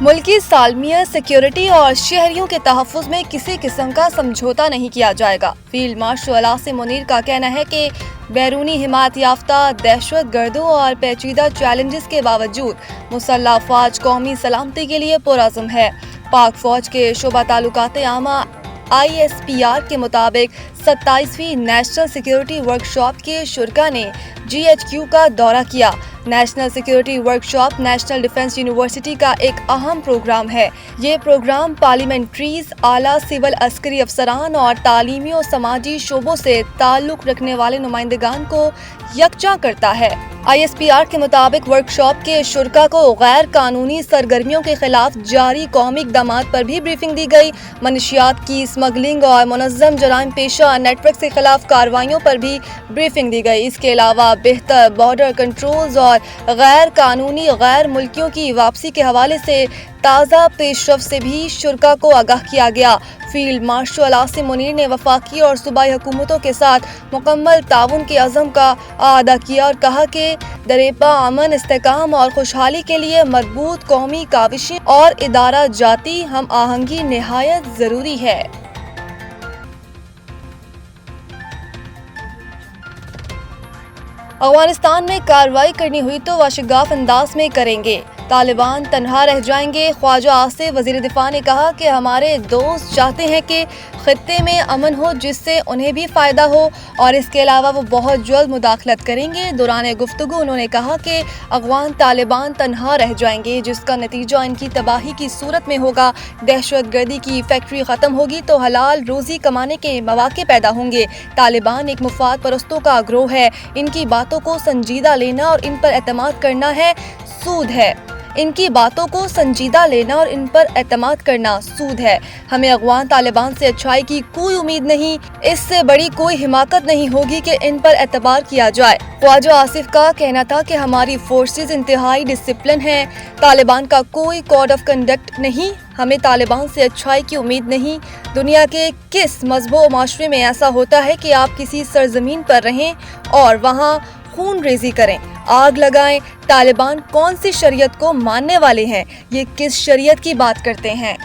मुल्की सालमियत, सिक्योरिटी और शहरियों के तहफ़्फ़ुज़ में किसी किस्म का समझौता नहीं किया जाएगा। फील्ड मार्शल आसिम मुनीर का कहना है कि बैरूनी हिमायत याफ्ता दहशत गर्दों और पेचीदा चैलेंजेस के बावजूद मुसल्लह अफ़वाज कौमी सलामती के लिए पुरअज़्म है। पाक फ़ौज के शोबा ताल्लुकात आमा ISPR के मुताबिक 27वीं नेशनल सिक्योरिटी वर्कशॉप के शुरका ने GHQ का दौरा किया। National security workshop national defence university का एक अहम प्रोग्राम है। ये प्रोग्राम पार्लियामेंट्रीज, आला सिविल अस्करी अफसरान और तालीमी और समाजी शोबों से ताल्लुक रखने वाले नुमाइंदगान को यकजा करता है। ISPR के मुताबिक वर्कशॉप के शुरका को गैर कानूनी सरगर्मियों के खिलाफ जारी कौमी इक़दामात पर भी ब्रीफिंग दी गई। मनशियात की स्मगलिंग और मुनज़्ज़म जराइम पेशा नेटवर्क के खिलाफ कार्रवाइयों पर भी ब्रीफिंग दी गई। इसके अलावा बेहतर बॉर्डर कंट्रोल्स और गैर कानूनी गैर मुल्कियों की वापसी के हवाले से ताज़ा पेशरफ से भी शुरका को आगाह किया गया। फील्ड मार्शल आसिम मुनीर ने वफाकी और सूबाई हुकूमतों के साथ मुकम्मल ताउन के अज़म का अदा किया और कहा कि दरेपा अमन, इस्तेकाम और खुशहाली के लिए मजबूत कौमी काविशें और इदारा जाती हम आहंगी निहायत ज़रूरी है। अफगानिस्तान में कार्रवाई करनी हुई तो वाशगाफ अंदाज में करेंगे, तालिबान तनहा रह जाएंगे। ख्वाजा आसिफ वज़ीर दिफा ने कहा कि हमारे दोस्त चाहते हैं कि खित्ते में अमन हो जिससे उन्हें भी फ़ायदा हो और इसके अलावा वो बहुत जल्द मुदाखलत करेंगे। दौरान गुफ्तगू उन्होंने कहा कि अफगान तालिबान तनहा रह जाएंगे जिसका नतीजा इनकी तबाही की सूरत में होगा। दहशत गर्दी की फैक्ट्री ख़त्म होगी तो हलाल रोज़ी कमाने के मौके पैदा होंगे। तालिबान एक मुफाद परस्तों का गिरोह है। इनकी बातों को संजीदा लेना और इन पर एतमाद करना है सूद है। इनकी बातों को संजीदा लेना और इन पर एतमाद करना सूद है। हमें अफगान तालिबान से अच्छाई की कोई उम्मीद नहीं। इससे बड़ी कोई हिमाकत नहीं होगी कि इन पर एतबार किया जाए। ख्वाजा आसिफ का कहना था कि हमारी फोर्सेस इंतहाई डिसिप्लिन हैं। तालिबान का कोई कोड ऑफ कंडक्ट नहीं। हमें तालिबान से अच्छाई की उम्मीद नहीं। दुनिया के किस मजहब माशरे में ऐसा होता है कि आप किसी सरजमीन पर रहें और वहाँ खून रेजी करें, आग लगाएं? तालिबान कौन सी शरीयत को मानने वाले हैं? ये किस शरीयत की बात करते हैं?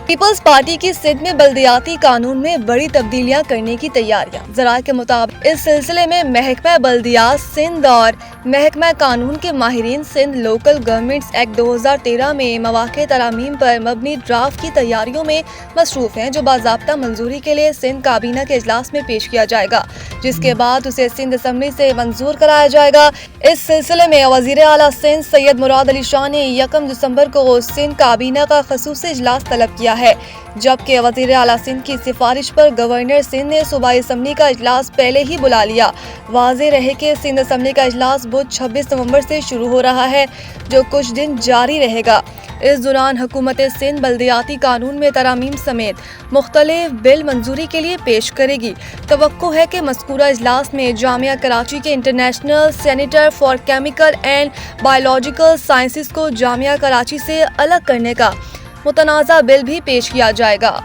पीपल्स पार्टी की सिंध में बल्दियाती कानून में बड़ी तब्दीलियां करने की तैयारियां। ज़राए के मुताबिक इस सिलसिले में महकमा बल्दियात सिंध और महकमा कानून के माहिरीन सिंध लोकल गवर्नमेंट्स एक्ट 2013 में मौके तरामीम पर मबनी ड्राफ्ट की तैयारियों में मसरूफ़ हैं, जो बाज़ाब्ता मंजूरी के लिए सिंध काबीना के इजलास में पेश किया जाएगा, जिसके बाद उसे सिंध असम्बली से मंजूर कराया जाएगा। इस सिलसिले में वज़ीर आला सिंध सैयद मुराद अली शाह ने 1 दिसंबर को सिंध काबीना का खसूसी इजलास तलब किया है, जबकि वज़ीर आला सिंध की सिफारिश पर गवर्नर सिंध ने सूबाई असम्बली का इजलास पहले ही बुला लिया। वाज़ेह रहे कि सिंध असम्बली का इजलास बुध 26 नवंबर से शुरू हो रहा है, जो कुछ दिन जारी रहेगा। इस दौरान हुकूमत सिंध बल्दियाती कानून में तरामीम समेत मुख्तलिफ बिल मंजूरी के लिए पेश करेगी। तवक्को है कि मज़कूरा इजलास में जामिया कराची के international centre for chemical and biological sciences को जामिया कराची से अलग करने का मुतनाज़ा बिल भी पेश किया जाएगा।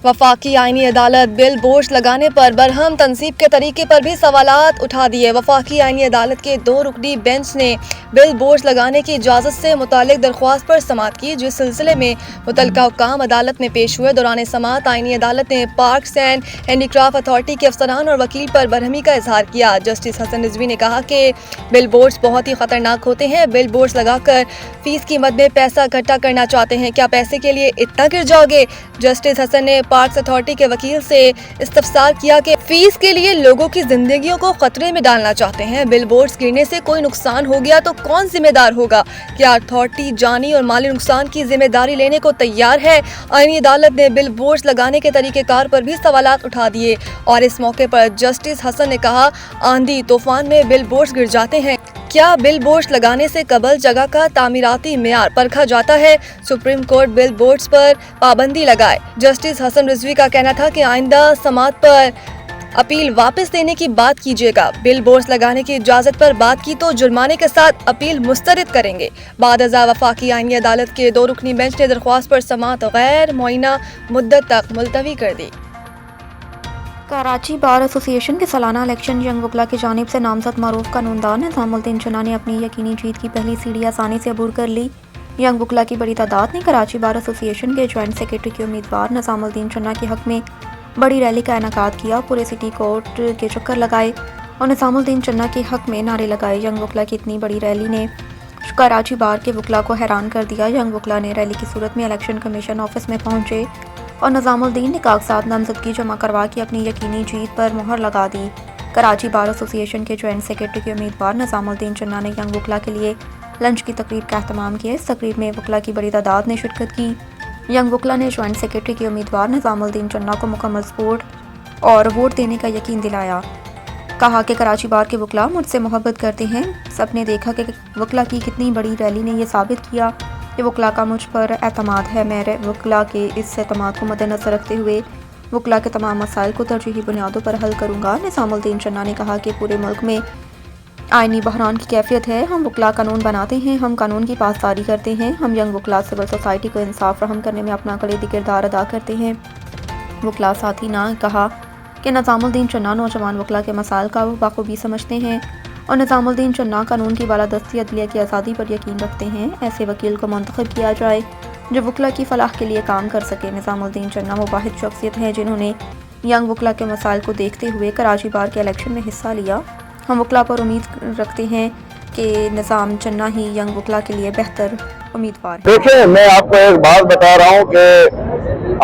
वफाकी आईनी अदालत बिल बोर्ड लगाने पर बरहम तनसीब के तरीके पर भी सवालात उठा दिए। वफाकी आईनी अदालत के 2 रुकनी बेंच ने बिल बोर्ड लगाने की इजाज़त से मुतालिक दरख्वास्त पर समाअत की, जिस सिलसिले में मुतल्लिका हुक्काम अदालत में पेश हुए। दौरान समाअत आईनी अदालत ने पार्क्स एंड हैंडीक्राफ्ट अथॉरिटी के अफसरान और वकील पर बरहमी का इजहार किया। जस्टिस हसन रिजवी ने कहा कि बिल बोर्ड्स बहुत ही खतरनाक होते हैं। बिल बोर्ड्स लगाकर फीस की मद में पैसा इकट्ठा करना चाहते हैं, क्या पैसे के लिए इतना गिर जाओगे? जस्टिस हसन ने पार्क्स अथॉरिटी के वकील से इस्तफसार किया कि फीस के लिए लोगों की जिंदगियों को खतरे में डालना चाहते हैं। बिल बोर्ड्स गिरने से कोई नुकसान हो गया तो कौन जिम्मेदार होगा? क्या अथॉरिटी जानी और माली नुकसान की जिम्मेदारी लेने को तैयार है? आईनी अदालत ने बिल बोर्ड्स लगाने के तरीकेकार पर भी सवालात उठा दिए और इस मौके पर जस्टिस हसन ने कहा, आंधी तूफान में बिल बोर्ड्स गिर जाते हैं। क्या बिल बोर्ड्स लगाने से कबल जगह का तामीराती मेयार परखा जाता है? सुप्रीम कोर्ट बिल बोर्ड्स पर पाबंदी लगाए। जस्टिस हसन रिजवी का कहना था कि आइंदा समाअत पर अपील वापस लेने की बात कीजिएगा। बिल बोर्ड्स लगाने की इजाजत पर बात की तो जुर्माने के साथ अपील मुस्तरद करेंगे। बाद अज़ा वफाकी आईनी अदालत के 2 रुकनी बेंच ने दरख्वास्त पर समाअत गैर मुअय्यना मुद्दत तक मुलतवी कर दी। कराची बार एसोसिएशन के सालाना इलेक्शन यंग वकला की जानिब से नामजद मारूफ कानूनदान निज़ामुद्दीन चन्ना ने अपनी यकीनी जीत की पहली सीढ़ी आसानी से अबूर कर ली। यंग वकला की बड़ी तादाद ने कराची बार एसोसिएशन के ज्वाइंट सेक्रेटरी के उम्मीदवार निज़ामुद्दीन चन्ना के हक में बड़ी रैली का इनेकाद किया। पूरे सिटी कोर्ट के चक्कर लगाए और निज़ामुद्दीन चन्ना के हक में नारे लगाए। यंग वकला की इतनी बड़ी रैली ने कराची बार के वकला को हैरान कर दिया। यंग वकला ने रैली की सूरत में इलेक्शन कमीशन ऑफिस में पहुंचे और निज़ामुद्दीन ने कागजात नामजदगी जमा करवा के अपनी यकीनी जीत पर मुहर लगा दी। कराची बार एसोसिएशन के ज्वाइंट सेक्रेटरी के उम्मीदवार निज़ामुद्दीन चन्ना ने यंग वकला के लिए लंच की तकरीर का एहतमाम किया। इस तकरीर में वकला की बड़ी तादाद ने शिरकत की। यंग वकला ने ज्वाइंट सेक्रेटरी के उम्मीदवार निज़ामुद्दीन चन्ना को मुकम्मल सपोर्ट और वोट देने का यकीन दिलाया। कहा कि कराची बार के वकला मुझसे मोहब्बत करते हैं। सबने देखा कि वकला की कितनी बड़ी रैली ने यह साबित किया कि वकला का मुझ पर एतमाद है। मैं वकला के इस एतमाद को मद्देनज़र रखते हुए वकला के तमाम मसाइल को तरजीही बुनियादों पर हल करूँगा। निज़ामुद्दीन चन्ना ने कहा कि पूरे मुल्क में आइनी बहरान की कैफियत है। हम वकला कानून बनाते हैं, हम कानून की पासदारी करते हैं। हम यंग वकला सिविल सोसाइटी को इंसाफ फराहम करने में अपना कलीदी किरदार अदा करते हैं। वकला साथी ना कहा कि निज़ामुद्दीन चन्ना नौजवान वकला के मसाइल का बाखूबी समझते हैं और निज़ामुद्दीन चन्ना कानून की बालादस्ती अदलिया की आज़ादी पर यकीन रखते हैं। ऐसे वकील को मुंतखब किया जाए जो वकला की फलाह के लिए काम कर सके। निज़ामुद्दीन चन्ना वो वाहिद शख्सियत है जिन्होंने यंग वकला के मसाइल को देखते हुए कराची बार के इलेक्शन में हिस्सा लिया। हम वकला पर उम्मीद रखते हैं कि निज़ाम चन्ना ही यंग वकला के लिए बेहतर उम्मीदवार है। देखिए, मैं आपको एक बात बता रहा हूँ कि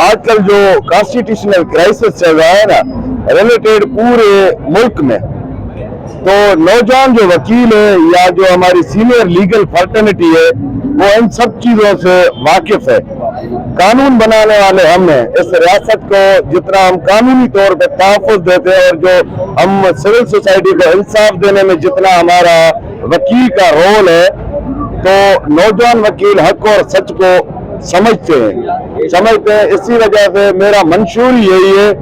आजकल जो कॉन्स्टिट्यूशनल क्राइसिस चल रहा है ना रिलेटेड पूरे मुल्क में, तो नौजवान जो वकील है या जो हमारी सीनियर लीगल फर्टर्निटी है वो इन सब चीज़ों से वाकिफ है। कानून बनाने वाले हम हैं। इस रियासत को जितना हम कानूनी तौर पर तहफ़्फ़ुज़ देते हैं और जो हम सिविल सोसाइटी को इंसाफ देने में जितना हमारा वकील का रोल है, तो नौजवान वकील हक और सच को समझते हैं। इसी वजह से मेरा मंशूर यही है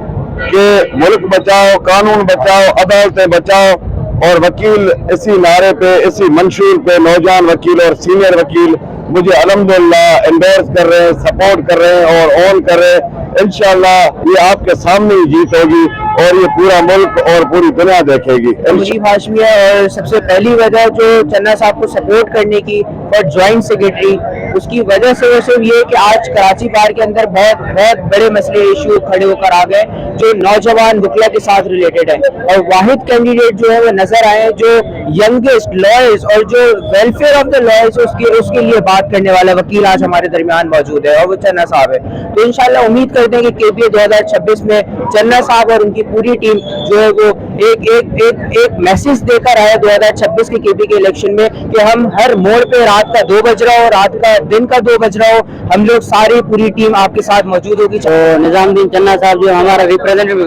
कि मुल्क बचाओ, कानून बचाओ, अदालतें बचाओ, और वकील इसी नारे पे, इसी मंशूर पे नौजवान वकील और सीनियर वकील मुझे अल्हम्दुलिल्लाह एंडोर्स कर रहे हैं, सपोर्ट कर रहे हैं और ऑन कर रहे हैं। इंशाल्लाह ये आपके सामने ही जीत होगी और ये पूरा मुल्क और पूरी दुनिया देखेगी। मुजीब हाशमी है और सबसे पहली वजह जो चन्ना साहब को सपोर्ट करने की और ज्वाइंट सेक्रेटरी, उसकी वजह से वो सिर्फ ये कि आज कराची बार के अंदर बहुत बहुत बड़े मसले इशू खड़े होकर आ गए जो नौजवान वकला के साथ रिलेटेड है और वाहिद कैंडिडेट जो है वो नजर आए जो यंगेस्ट लॉयर्स और जो वेलफेयर ऑफ द लॉयर्स उसके लिए बात करने वाला वकील आज हमारे दरमियान मौजूद है और वो चन्ना साहब है। तो इंशाल्लाह उम्मीद करते हैं कि KPA 2026 में चन्ना साहब और उनकी पूरी टीम जो है वो एक मैसेज देकर आया 2026 के KPA के इलेक्शन में कि हम हर मोड़ पे रात का 2 बज रहा हो, रात का दिन का 2 बज रहा हो, हम लोग सारी पूरी टीम आपके साथ मौजूद होगी। तो निज़ामुद्दीन चन्ना साहब जो हमारा रिप्रेजेंटेटिव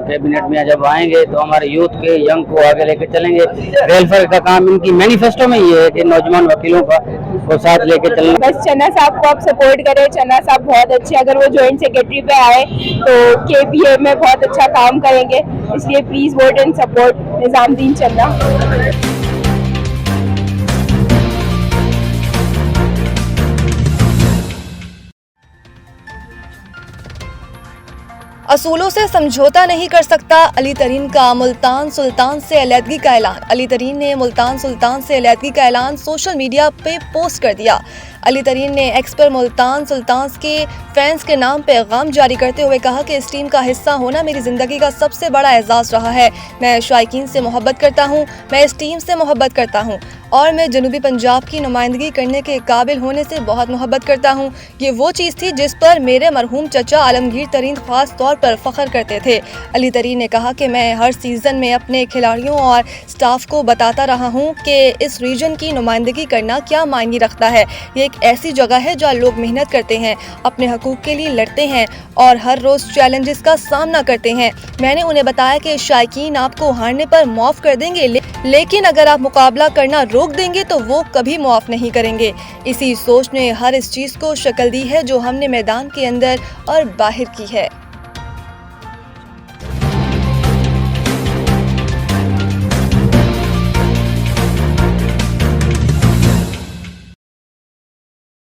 कैबिनेट में जब आएंगे तो हमारे यूथ के यंग को आगे लेकर चलेंगे। वेलफेयर का काम इनकी मैनिफेस्टो में ये है कि नौजवान वकीलों को साथ लेकर चलना। बस चन्ना साहब को आप सपोर्ट करें। चन्ना साहब बहुत अच्छे, अगर वो ज्वाइंट सेक्रेटरी पे आए तो KPA में बहुत अच्छा काम करेंगे, इसलिए please vote and support Nizamuddin चन्ना। असूलों से समझौता नहीं कर सकता, अली तरीन का मुल्तान सुल्तान से अलहदगी का ऐलान। अली तरीन ने मुल्तान सुल्तान से अलहदगी का ऐलान सोशल मीडिया पे पोस्ट कर दिया। अली तरीन ने एक्स पर मुल्तान सुल्तान के फैंस के नाम पैगाम जारी करते हुए कहा कि इस टीम का हिस्सा होना मेरी ज़िंदगी का सबसे बड़ा एजाज़ रहा है। मैं शायकीन से मोहब्बत करता हूँ, मैं इस टीम से मोहब्बत करता हूँ और मैं जनूबी पंजाब की नुमाइंदगी करने के काबिल होने से बहुत मोहब्बत करता हूँ। ये वो चीज़ थी जिस पर मेरे मरहूम चचा आलमगीर तरीन ख़ास तौर पर फ़ख्र करते थे। अली तरीन ने कहा कि मैं हर सीज़न में अपने खिलाड़ियों और स्टाफ को बताता रहा हूँ कि इस रीजन की नुमाइंदगी करना क्या मायने रखता है। ये एक ऐसी जगह है जहाँ लोग मेहनत करते हैं, अपने हकूक़ के लिए लड़ते हैं और हर रोज़ चैलेंजेस का सामना करते हैं। मैंने उन्हें बताया कि शायकीन आपको हारने पर माफ़ कर देंगे, लेकिन अगर आप मुकाबला करना रोक देंगे तो वो कभी माफ़ नहीं करेंगे। इसी सोच ने हर इस चीज़ को शक्ल दी है जो हमने मैदान के अंदर और बाहर की है।